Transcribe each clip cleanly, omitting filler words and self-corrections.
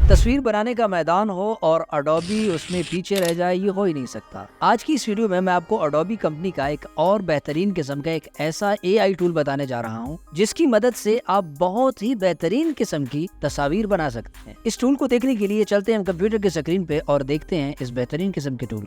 तस्वीर बनाने का मैदान हो और अडोबी उसमें पीछे रह जाए, ये हो ही नहीं सकता। आज की इस वीडियो में मैं आपको अडोबी कंपनी का एक और बेहतरीन किस्म का एक ऐसा AI टूल बताने जा रहा हूँ जिसकी मदद से आप बहुत ही बेहतरीन किस्म की तस्वीर बना सकते हैं। इस टूल को देखने के लिए चलते हैं हम कंप्यूटर की स्क्रीन पे और देखते हैं इस बेहतरीन किस्म के टूल।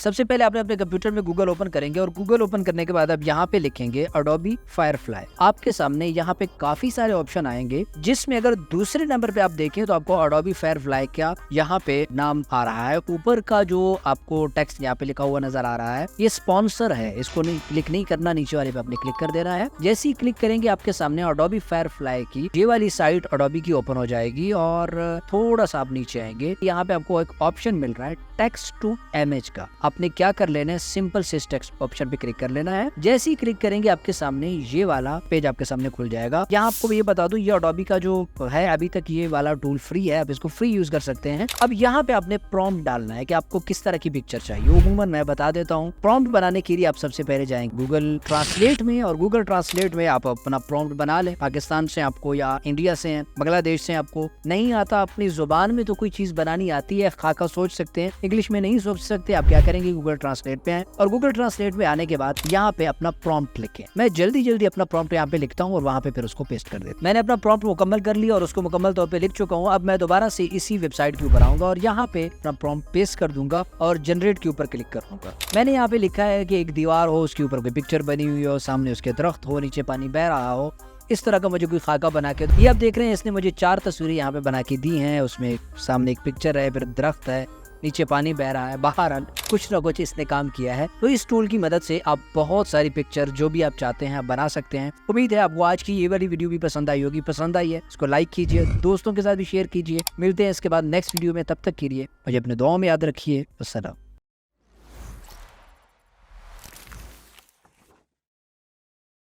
सबसे पहले आपने अपने कंप्यूटर में गूगल ओपन करेंगे और गूगल ओपन करने के बाद आप यहाँ पे लिखेंगे अडोबी फायरफ्लाई। आपके सामने यहाँ पे काफी सारे ऑप्शन आएंगे जिसमें अगर दूसरे नंबर पे आप देखें तो आपको अडोबी फायरफ्लाई का यहाँ पे नाम आ रहा है। ऊपर का जो आपको टेक्स्ट यहाँ पे लिखा हुआ नजर आ रहा है ये स्पॉन्सर है, इसको क्लिक नहीं करना, नीचे वाले पे आपने क्लिक कर देना है। जैसे ही क्लिक करेंगे आपके सामने अडोबी फायरफ्लाई की ये वाली साइट अडोबी की ओपन हो जाएगी और थोड़ा सा आप नीचे आएंगे, यहाँ पे आपको एक ऑप्शन मिल रहा है टेक्स्ट टू इमेज का। आपने क्या कर लेना है, सिंपल से टेक्स्ट ऑप्शन पे क्लिक कर लेना है। जैसे ही क्लिक करेंगे आपके सामने ये वाला पेज आपके सामने खुल जाएगा। यहाँ आपको ये बता दूं ये अडोबी का जो है अभी तक ये वाला टूल फ्री है, आप इसको फ्री यूज कर सकते हैं। अब यहाँ पे आपने प्रॉम्प्ट डालना है कि आपको किस तरह की पिक्चर चाहिए। अमूमन मैं बता देता हूँ, प्रॉम्प्ट बनाने के लिए आप सबसे पहले जाएंगे गूगल ट्रांसलेट में और गूगल ट्रांसलेट में आप अपना प्रॉम्प्ट बना ले। पाकिस्तान से आपको या इंडिया से हैं, बांग्लादेश से आपको नहीं आता, अपनी जुबान में तो कोई चीज बनानी आती है, खाका सोच सकते हैं, इंग्लिश में नहीं सोच सकते, आप क्या करेंगे गूगल ट्रांसलेट पे आए और गूगल ट्रांसलेट पे आने के बाद यहाँ पे अपना प्रॉम्प्ट लिखें। मैं जल्दी अपना प्रॉम्प्ट यहाँ पे लिखता हूँ और वहाँ पे फिर उसको पेस्ट कर देता हूँ। मैंने अपना प्रॉम्प्ट मुकम्मल कर लिया और उसको मुकम्मल तौर पे लिख चुका हूँ। अब मैं दोबारा से इसी वेबसाइट के ऊपर आऊंगा और यहाँ पे अपना प्रॉम्प्ट पेस्ट कर दूंगा और जनरेट के ऊपर क्लिक कर दूंगा। मैंने यहाँ पे लिखा है कि एक दीवार हो, उसके ऊपर कोई पिक्चर बनी हुई हो, सामने उसके दरख्त हो, नीचे पानी बह रहा हो, इस तरह का मुझे कोई खाका बना के। ये आप देख रहे हैं इसने मुझे 4 तस्वीरें यहाँ पे बना के दी हैं। उसमें सामने एक पिक्चर है, फिर दरख्त है, नीचे पानी बह रहा है, बाहर कुछ ना कुछ इसने काम किया है। तो इस टूल की मदद से आप बहुत सारी पिक्चर जो भी आप चाहते हैं आप बना सकते हैं। उम्मीद है आपको आज की ये वाली वीडियो भी पसंद आई होगी। पसंद आई है इसको लाइक कीजिए, दोस्तों के साथ भी शेयर कीजिए। मिलते हैं इसके बाद नेक्स्ट वीडियो में, तब तक के लिए मुझे अपने दुआओं में याद रखिए। अस्सलाम।